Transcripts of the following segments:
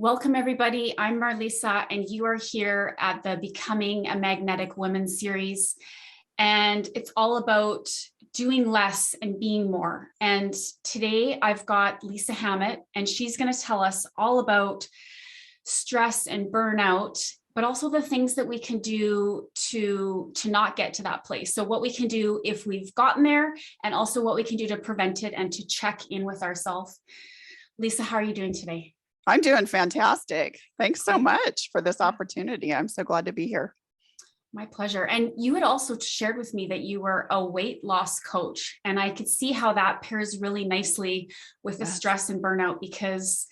Welcome, everybody. I'm MarLisa, and you are here at the Becoming a Magnetic Woman series. And it's all about doing less and being more. And today I've got Lisa Hammett, and she's going to tell us all about stress and burnout, but also the things that we can do to not get to that place. So what we can do if we've gotten there, and also what we can do to prevent it and to check in with ourselves. Lisa, how are you doing today? I'm doing fantastic. Thanks so much for this opportunity. I'm so glad to be here. My pleasure. And you had also shared with me that you were a weight loss coach, and I could see how that pairs really nicely with the stress and burnout, because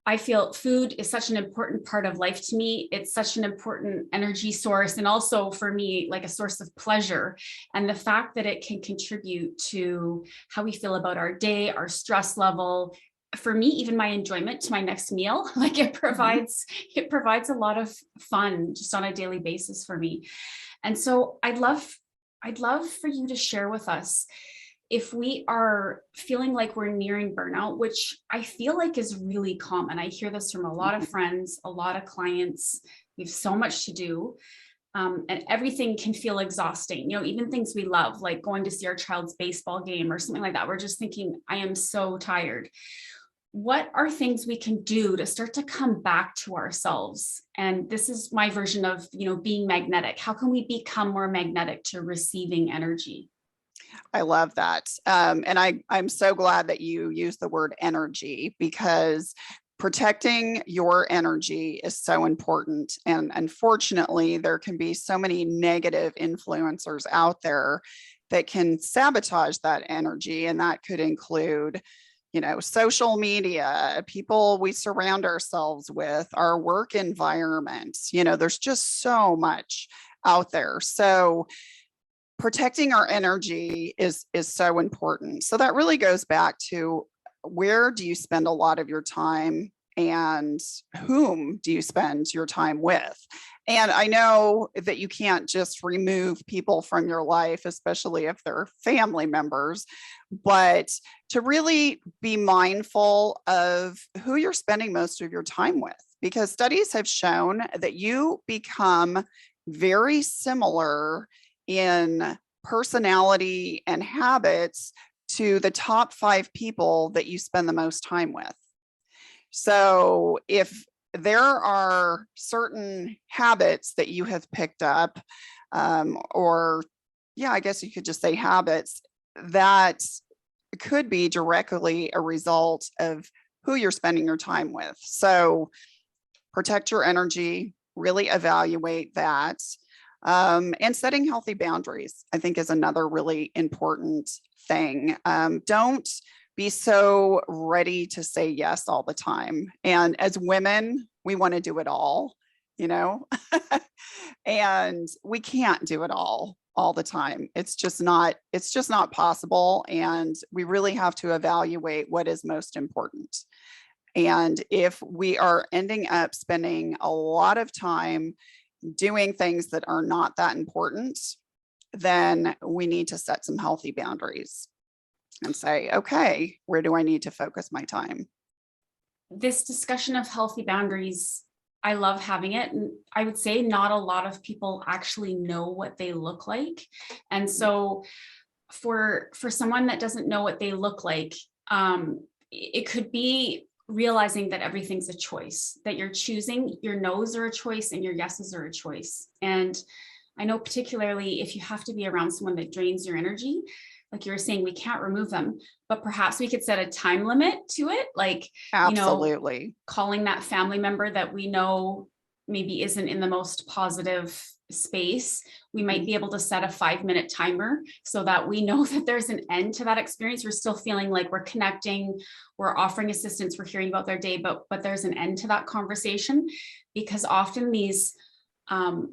I feel food is such an important part of life to me. It's such an important energy source, and also for me, like a source of pleasure. And the fact that it can contribute to how we feel about our day, our stress level, for me, even my enjoyment to my next meal, like it provides a lot of fun just on a daily basis for me. And so I'd love for you to share with us, if we are feeling like we're nearing burnout, which I feel like is really common. I hear this from a lot of friends, a lot of clients. We have so much to do. And everything can feel exhausting, even things we love, like going to see our child's baseball game or something like that. We're just thinking, I am so tired. What are things we can do to start to come back to ourselves? And this is my version of, being magnetic. How can we become more magnetic to receiving energy? I love that. And I'm so glad that you use the word energy, because protecting your energy is so important. And unfortunately, there can be so many negative influencers out there that can sabotage that energy. And that could include social media, people we surround ourselves with, our work environment. There's just so much out there. So protecting our energy is so important. So that really goes back to, where do you spend a lot of your time, and whom do you spend your time with? And I know that you can't just remove people from your life, especially if they're family members, but to really be mindful of who you're spending most of your time with, because studies have shown that you become very similar in personality and habits to the top 5 people that you spend the most time with. So if there are certain habits that you have picked up, I guess you could just say habits, that could be directly a result of who you're spending your time with. So protect your energy, really evaluate that. And setting healthy boundaries, I think, is another really important thing. Don't be so ready to say yes all the time. And as women, we want to do it all, and we can't do it all the time. It's just not possible. And we really have to evaluate what is most important. And if we are ending up spending a lot of time doing things that are not that important, then we need to set some healthy boundaries and say, okay, where do I need to focus my time? This discussion of healthy boundaries, I love having it. And I would say not a lot of people actually know what they look like. And so for someone that doesn't know what they look like, it could be realizing that everything's a choice, that you're choosing. Your no's are a choice and your yeses are a choice. And I know particularly if you have to be around someone that drains your energy, like you were saying, we can't remove them, but perhaps we could set a time limit to it. Like, absolutely, calling that family member that we know maybe isn't in the most positive space. We might be able to set a 5-minute timer so that we know that there's an end to that experience. We're still feeling like we're connecting, we're offering assistance, we're hearing about their day, but there's an end to that conversation, because often these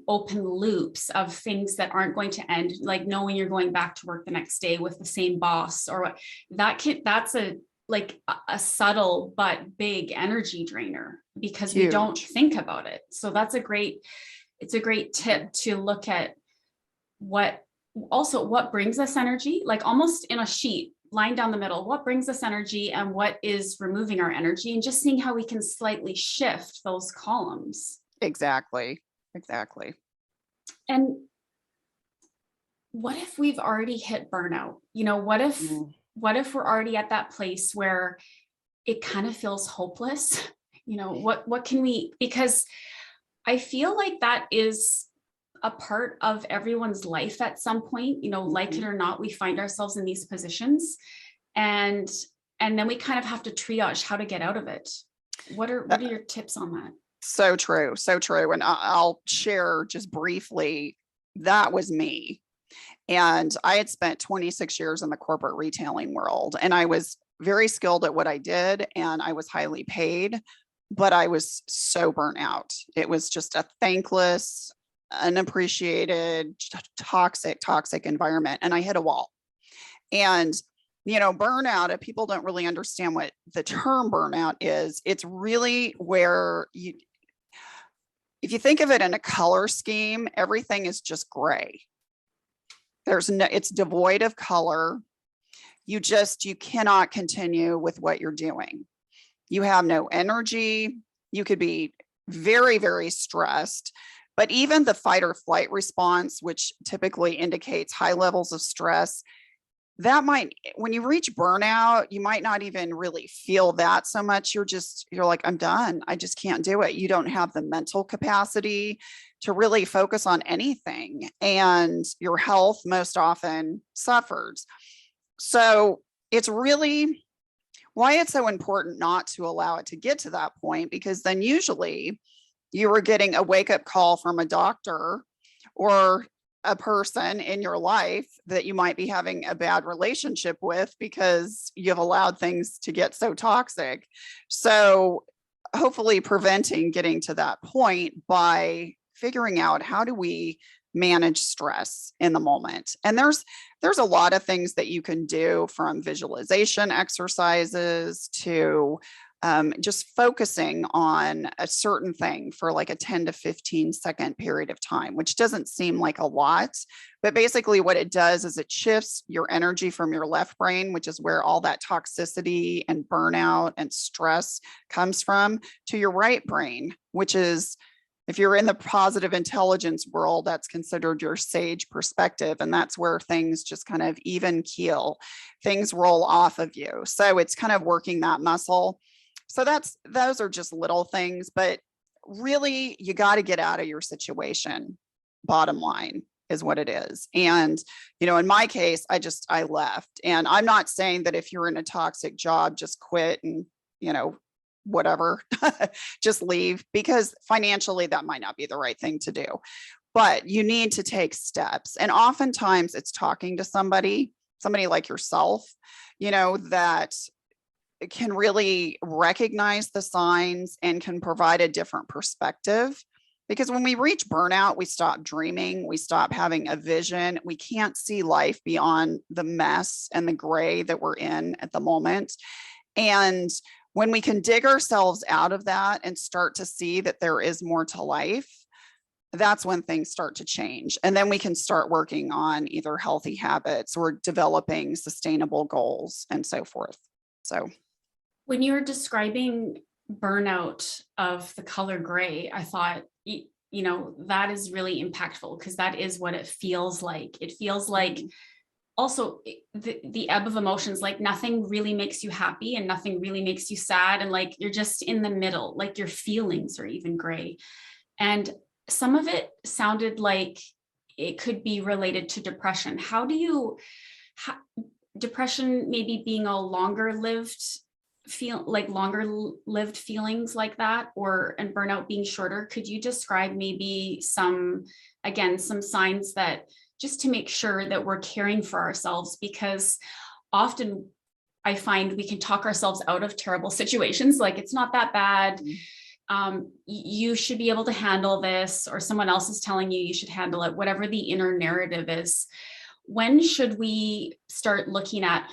open loops of things that aren't going to end, like knowing you're going back to work the next day with the same boss, or that's a subtle but big energy drainer, because we don't think about it. So it's a great tip to look at what brings us energy, like almost in a sheet, line down the middle, what brings us energy and what is removing our energy, and just seeing how we can slightly shift those columns. Exactly. Exactly. And what if we've already hit burnout? What if we're already at that place where it kind of feels hopeless? What can we, because I feel like that is a part of everyone's life at some point, like it or not, we find ourselves in these positions, and then we kind of have to triage how to get out of it. What are your tips on that? So true. So true. And I'll share just briefly, that was me. And I had spent 26 years in the corporate retailing world, and I was very skilled at what I did, and I was highly paid, but I was so burnt out. It was just a thankless, unappreciated, toxic environment. And I hit a wall. And, burnout, if people don't really understand what the term burnout is, it's really where if you think of it in a color scheme, everything is just gray. It's devoid of color. You cannot continue with what you're doing. You have no energy. You could be very, very stressed, but even the fight or flight response, which typically indicates high levels of stress, when you reach burnout, you might not even really feel that so much. You're like, I'm done. I just can't do it. You don't have the mental capacity to really focus on anything, and your health most often suffers. So it's really why it's so important not to allow it to get to that point, because then usually you are getting a wake-up call from a doctor or a person in your life that you might be having a bad relationship with because you've allowed things to get so toxic. So hopefully preventing getting to that point by figuring out, how do we manage stress in the moment? And there's a lot of things that you can do, from visualization exercises to just focusing on a certain thing for like a 10 to 15 second period of time, which doesn't seem like a lot, but basically what it does is it shifts your energy from your left brain, which is where all that toxicity and burnout and stress comes from, to your right brain, which is, if you're in the positive intelligence world, that's considered your sage perspective. And that's where things just kind of even keel, things roll off of you. So it's kind of working that muscle. So those are just little things, but really you got to get out of your situation. Bottom line is what it is. And, in my case, I left. And I'm not saying that if you're in a toxic job, just quit and, whatever, just leave, because financially that might not be the right thing to do, but you need to take steps. And oftentimes it's talking to somebody like yourself, that can really recognize the signs and can provide a different perspective. Because when we reach burnout, we stop dreaming, we stop having a vision, we can't see life beyond the mess and the gray that we're in at the moment. And when we can dig ourselves out of that and start to see that there is more to life, that's when things start to change. And then we can start working on either healthy habits or developing sustainable goals and so forth. So when you're describing burnout of the color gray, I thought, that is really impactful, because that is what it feels like. It feels like also the ebb of emotions, like nothing really makes you happy and nothing really makes you sad. And like, you're just in the middle, like your feelings are even gray. And some of it sounded like it could be related to depression. Depression maybe being a longer lived feelings like that, and burnout being shorter. Could you describe maybe some signs that, just to make sure that we're caring for ourselves? Because often I find we can talk ourselves out of terrible situations. Like, it's not that bad. You should be able to handle this, or someone else is telling you should handle it, whatever the inner narrative is. When should we start looking at,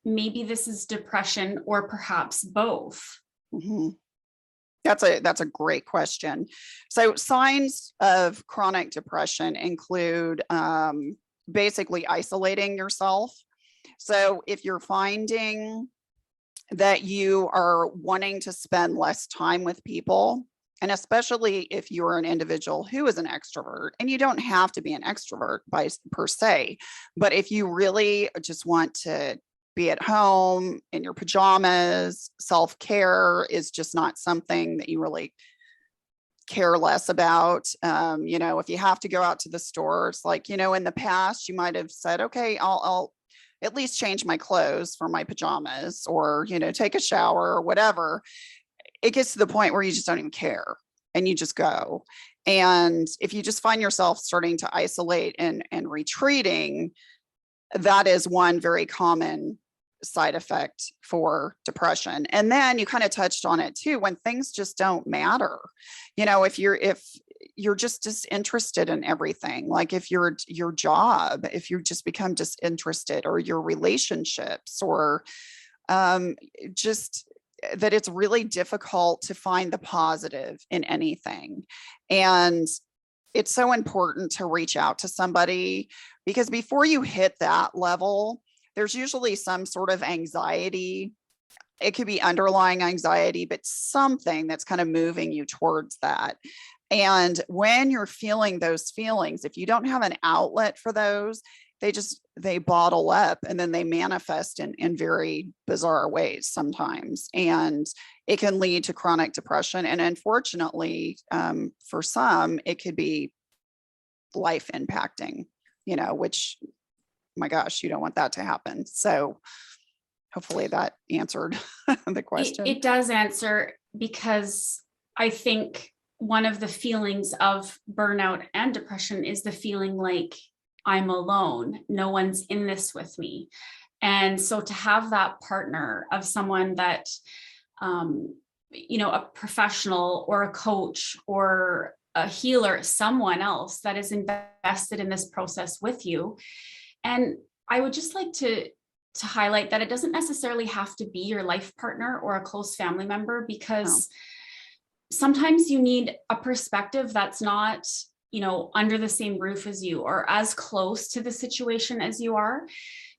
maybe this is depression, or perhaps both? Mm-hmm. That's a great question. So signs of chronic depression include basically isolating yourself, So if you're finding that you are wanting to spend less time with people, and especially if you're an individual who is an extrovert, and you don't have to be an extrovert per se, but if you really just want to be at home in your pajamas, self-care is just not something that you really care less about. If you have to go out to the store, it's like, in the past, you might have said, okay, I'll at least change my clothes for my pajamas, or, take a shower or whatever. It gets to the point where you just don't even care and you just go. And if you just find yourself starting to isolate and retreating, that is one very common side effect for depression. And then you kind of touched on it too, when things just don't matter. If you're just disinterested in everything, like if your job, if you just become disinterested, or your relationships, or just that it's really difficult to find the positive in anything. And it's so important to reach out to somebody, because before you hit that level, there's usually some sort of anxiety. It could be underlying anxiety, but something that's kind of moving you towards that. And when you're feeling those feelings, if you don't have an outlet for those, they bottle up, and then they manifest in very bizarre ways sometimes. And it can lead to chronic depression. And unfortunately, for some, it could be life impacting, which, my gosh, you don't want that to happen. So hopefully that answered the question. It does answer, because I think one of the feelings of burnout and depression is the feeling like I'm alone. No one's in this with me. And so to have that partner of someone that, a professional or a coach or a healer, someone else that is invested in this process with you. And I would just like to highlight that it doesn't necessarily have to be your life partner or a close family member, because sometimes you need a perspective that's not, under the same roof as you, or as close to the situation as you are,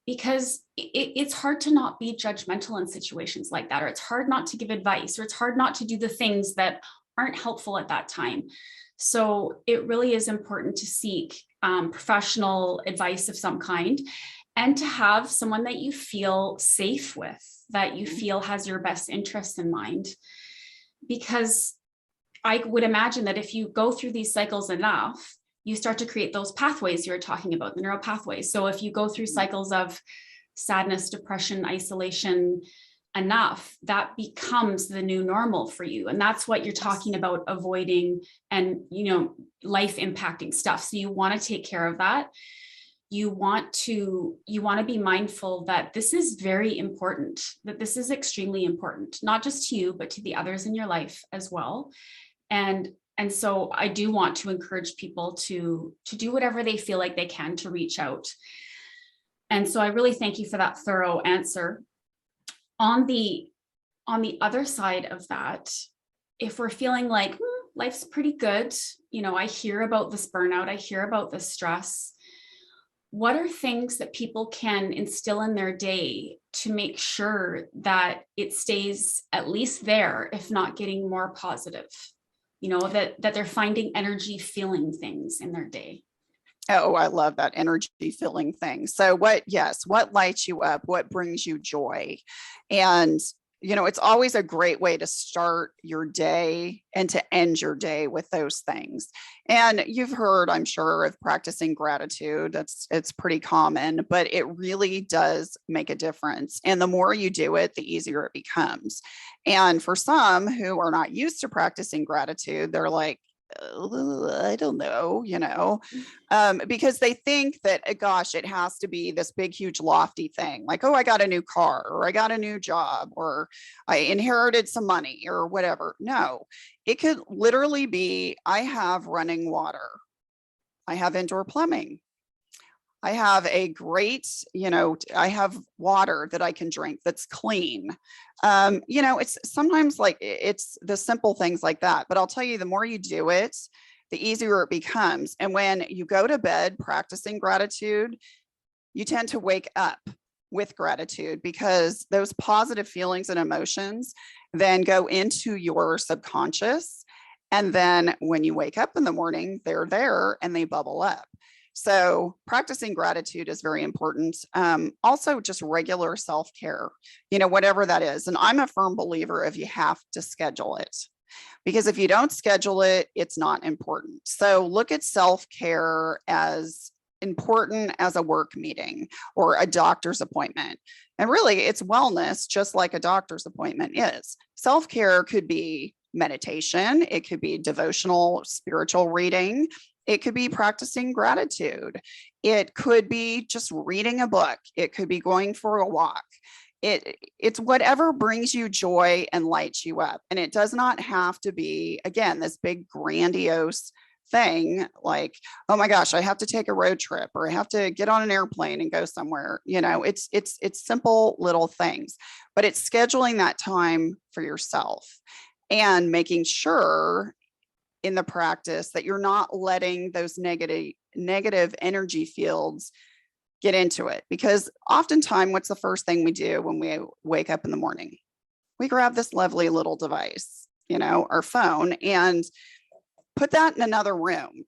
because it's hard to not be judgmental in situations like that, or it's hard not to give advice, or it's hard not to do the things that aren't helpful at that time. So it really is important to seek professional advice of some kind, and to have someone that you feel safe with, that you feel has your best interests in mind. Because I would imagine that if you go through these cycles enough, you start to create those pathways you're talking about, the neural pathways. So if you go through cycles of sadness, depression, isolation enough, that becomes the new normal for you. And that's what you're talking about, avoiding and, life impacting stuff. So you want to take care of that. You want to be mindful that this is very important, that this is extremely important, not just to you, but to the others in your life as well. And so I do want to encourage people to do whatever they feel like they can to reach out. And so I really thank you for that thorough answer. On the other side of that, if we're feeling like life's pretty good, I hear about this burnout, I hear about this stress, what are things that people can instill in their day to make sure that it stays at least there, if not getting more positive? That they're finding energy feeling things in their day. Oh, I love that, energy feeling thing. So what lights you up? What brings you joy? And, it's always a great way to start your day and to end your day with those things. And you've heard, I'm sure, of practicing gratitude. It's pretty common, but it really does make a difference. And the more you do it, the easier it becomes. And for some who are not used to practicing gratitude, they're like, I don't know, because they think that, gosh, it has to be this big, huge, lofty thing. Like, oh, I got a new car, or I got a new job, or I inherited some money, or whatever. No, it could literally be, I have running water. I have indoor plumbing. I have a great, I have water that I can drink that's clean. It's sometimes like it's the simple things like that. But I'll tell you, the more you do it, the easier it becomes. And when you go to bed practicing gratitude, you tend to wake up with gratitude, because those positive feelings and emotions then go into your subconscious. And then when you wake up in the morning, they're there and they bubble up. So practicing gratitude is very important. Also, just regular self-care, whatever that is. And I'm a firm believer of you have to schedule it, because if you don't schedule it, it's not important. So look at self-care as important as a work meeting or a doctor's appointment. And really, it's wellness, just like a doctor's appointment is. Self-care could be meditation, it could be devotional, spiritual reading, it could be practicing gratitude, it could be just reading a book, it could be going for a walk. It's whatever brings you joy and lights you up. And it does not have to be, again, this big grandiose thing like, oh my gosh, I have to take a road trip, or I have to get on an airplane and go somewhere. It's simple little things, but it's scheduling that time for yourself and making sure in the practice that you're not letting those negative energy fields get into it. Because oftentimes, what's the first thing we do when we wake up in the morning? We grab this lovely little device, our phone, and put that in another room.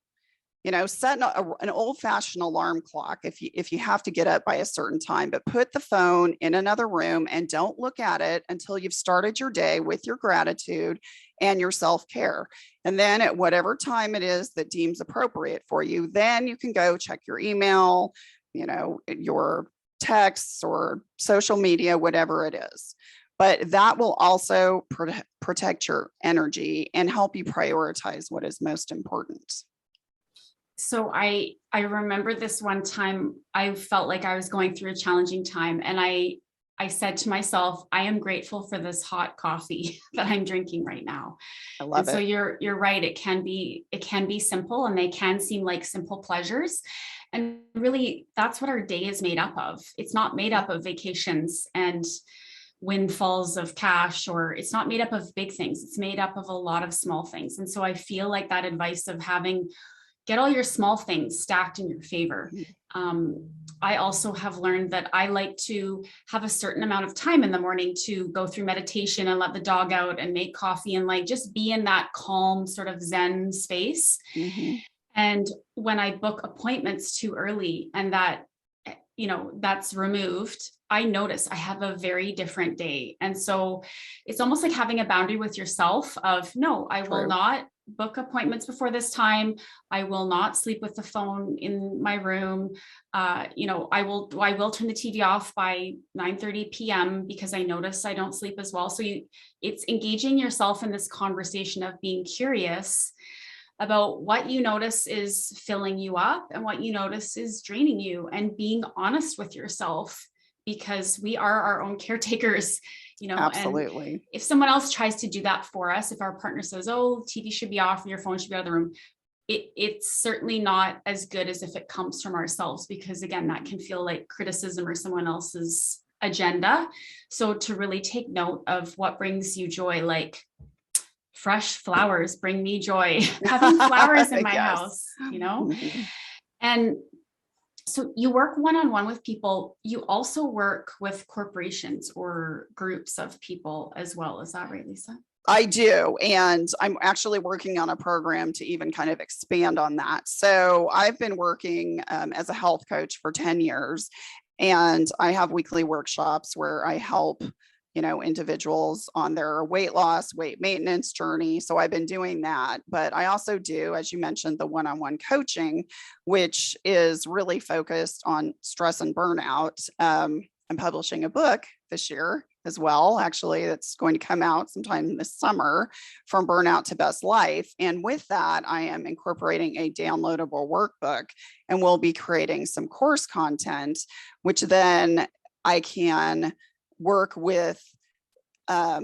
Set an old-fashioned alarm clock if you have to get up by a certain time, but put the phone in another room and don't look at it until you've started your day with your gratitude and your self-care. And then at whatever time it is that deems appropriate for you, then you can go check your email, your texts or social media, whatever it is. But that will also protect your energy and help you prioritize what is most important. So I remember this one time I felt like I was going through a challenging time, and I said to myself, I am grateful for this hot coffee that I'm drinking right now. I love it. So you're right. It can be simple, and they can seem like simple pleasures. And really, that's what our day is made up of. It's not made up of vacations and windfalls of cash, or it's not made up of big things. It's made up of a lot of small things. And so I feel like that advice of get all your small things stacked in your favor. I also have learned that I like to have a certain amount of time in the morning to go through meditation and let the dog out and make coffee and just be in that calm sort of Zen space. Mm-hmm. And when I book appointments too early and that's removed, I notice I have a very different day. And so it's almost like having a boundary with yourself of, no, I will not book appointments before this time. I will not sleep with the phone in my room. I will turn the TV off by 9:30 p.m. because I notice I don't sleep as well. So it's engaging yourself in this conversation of being curious about what you notice is filling you up and what you notice is draining you, and being honest with yourself, because we are our own caretakers. Absolutely. And if someone else tries to do that for us, if our partner says, oh, TV should be off and your phone should be out of the room, it's certainly not as good as if it comes from ourselves, because again, that can feel like criticism or someone else's agenda. So to really take note of what brings you joy, like fresh flowers bring me joy, having flowers in my house, Mm-hmm. And so you work one-on-one with people. You also work with corporations or groups of people as well. Is that right, Lisa? I do. And I'm actually working on a program to even kind of expand on that. So I've been working as a health coach for 10 years, and I have weekly workshops where I help individuals on their weight loss, weight maintenance journey. So I've been doing that, but I also do, as you mentioned, the one-on-one coaching, which is really focused on stress and burnout. I'm publishing a book this year as well. Actually, that's going to come out sometime this summer, From Burnout to Best Life. And with that, I am incorporating a downloadable workbook, and we'll be creating some course content, which then I can work with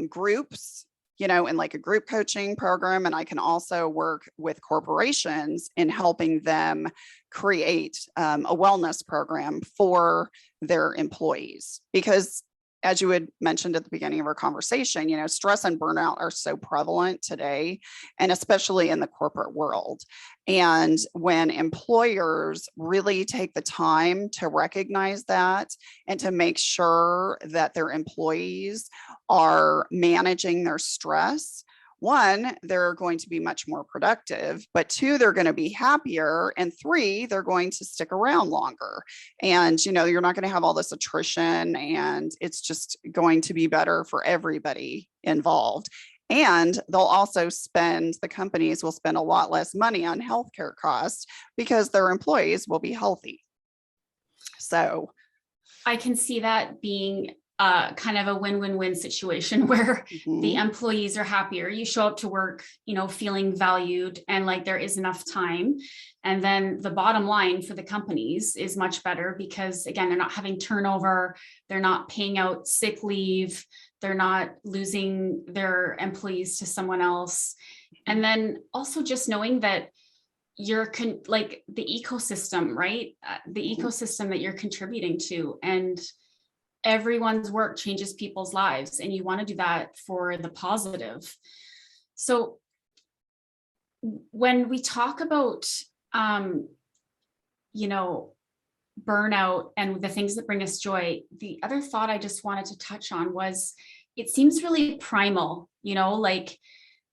groups, in like a group coaching program. And I can also work with corporations in helping them create a wellness program for their employees. Because as you had mentioned at the beginning of our conversation, stress and burnout are so prevalent today, and especially in the corporate world. And when employers really take the time to recognize that and to make sure that their employees are managing their stress, one, they're going to be much more productive, but two, they're going to be happier, and three, they're going to stick around longer. And, you're not going to have all this attrition, and it's just going to be better for everybody involved. And the companies will spend a lot less money on healthcare costs because their employees will be healthy. So I can see that being kind of a win-win-win situation where the employees are happier. You show up to work, feeling valued and like there is enough time. And then the bottom line for the companies is much better because, again, they're not having turnover. They're not paying out sick leave. They're not losing their employees to someone else. And then also just knowing that you're like the ecosystem, right? The ecosystem that you're contributing to, and everyone's work changes people's lives, and you want to do that for the positive. So when we talk about, burnout and the things that bring us joy, the other thought I just wanted to touch on was, it seems really primal, like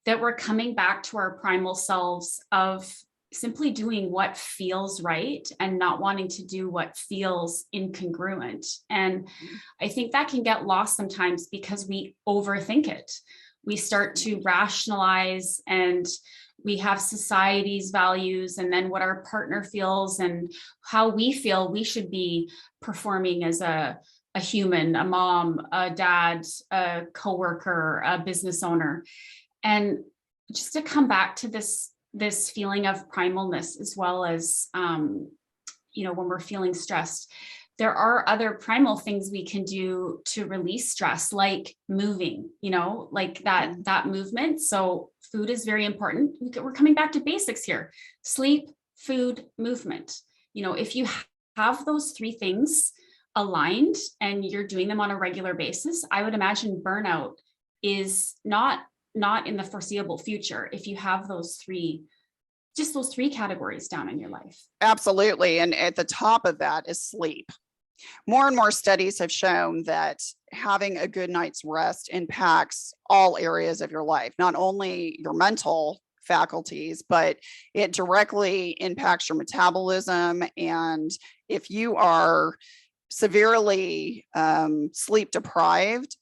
that we're coming back to our primal selves of simply doing what feels right and not wanting to do what feels incongruent. And I think that can get lost sometimes because we overthink it. We start to rationalize, and we have society's values, and then what our partner feels and how we feel we should be performing as a human, a mom, a dad, a coworker, a business owner. And just to come back to this feeling of primalness, as well as, when we're feeling stressed, there are other primal things we can do to release stress, like moving, like that movement. So food is very important. We're coming back to basics here: sleep, food, movement. If you have those three things aligned and you're doing them on a regular basis, I would imagine burnout is not in the foreseeable future if you have those three categories down in your life. Absolutely. And at the top of that is sleep. More and more studies have shown that having a good night's rest impacts all areas of your life, not only your mental faculties, but it directly impacts your metabolism. And if you are severely sleep deprived,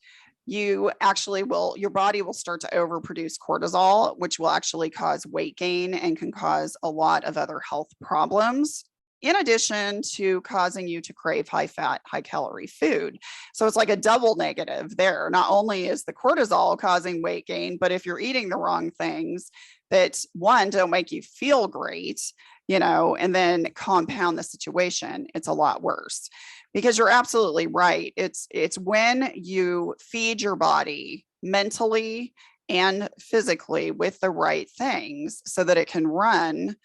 your body will start to overproduce cortisol, which will actually cause weight gain and can cause a lot of other health problems, in addition to causing you to crave high fat, high calorie food. So it's like a double negative there. Not only is the cortisol causing weight gain, but if you're eating the wrong things that, one, don't make you feel great, and then compound the situation, it's a lot worse. Because you're absolutely right. It's when you feed your body mentally and physically with the right things so that it can run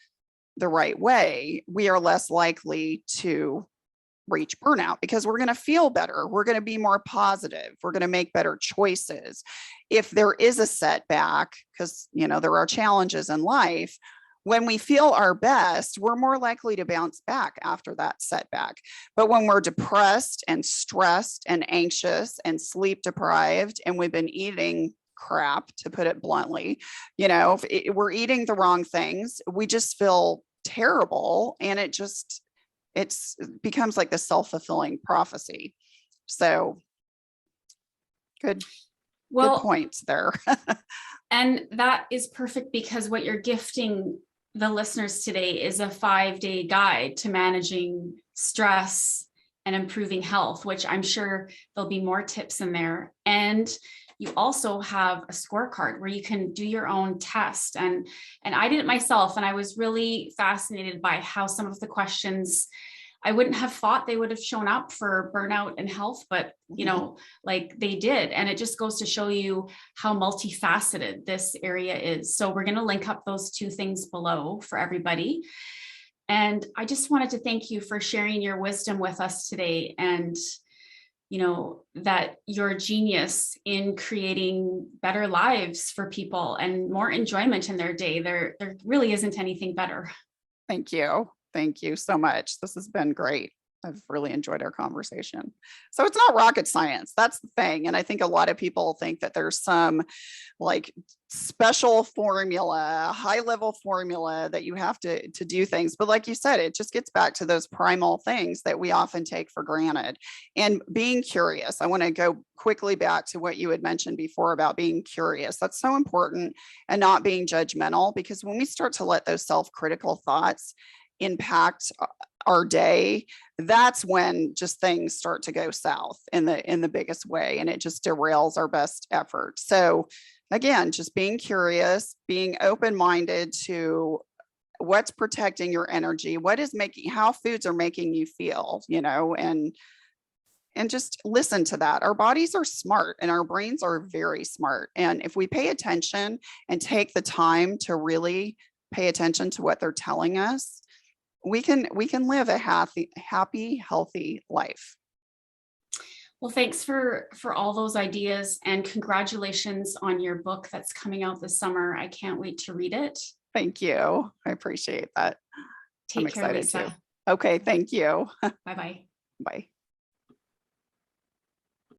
the right way, we are less likely to reach burnout, because we're going to feel better. We're going to be more positive. We're going to make better choices. If there is a setback, because, there are challenges in life, when we feel our best, we're more likely to bounce back after that setback. But when we're depressed and stressed and anxious and sleep deprived, and we've been eating crap, to put it bluntly, if we're eating the wrong things, we just feel terrible. And it becomes like the self-fulfilling prophecy. So good points there. And that is perfect, because what you're gifting the listeners today is a 5-day guide to managing stress and improving health, which I'm sure there'll be more tips in there. And you also have a scorecard where you can do your own test. And I did it myself, and I was really fascinated by how some of the questions, I wouldn't have thought they would have shown up for burnout and health, but like they did. And it just goes to show you how multifaceted this area is. So we're going to link up those two things below for everybody. And I just wanted to thank you for sharing your wisdom with us today. And that you're a genius in creating better lives for people and more enjoyment in their day. There really isn't anything better. Thank you. Thank you so much. This has been great. I've really enjoyed our conversation. So it's not rocket science. That's the thing. And I think a lot of people think that there's some like special formula, high level formula that you have to do things. But like you said, it just gets back to those primal things that we often take for granted. And being curious. I want to go quickly back to what you had mentioned before about being curious. That's so important, and not being judgmental, because when we start to let those self-critical thoughts impact our day, that's when just things start to go south in the biggest way, and it just derails our best effort. So again, just being curious, being open-minded to what's protecting your energy, how foods are making you feel, and just listen to that. Our bodies are smart and our brains are very smart. And if we pay attention and take the time to really pay attention to what they're telling us, we can live a happy, healthy life. Well, thanks for all those ideas, and congratulations on your book that's coming out this summer. I can't wait to read it. Thank you. I appreciate that. I'm Take care, excited Lisa. too. Okay, thank you. Bye-bye. Bye.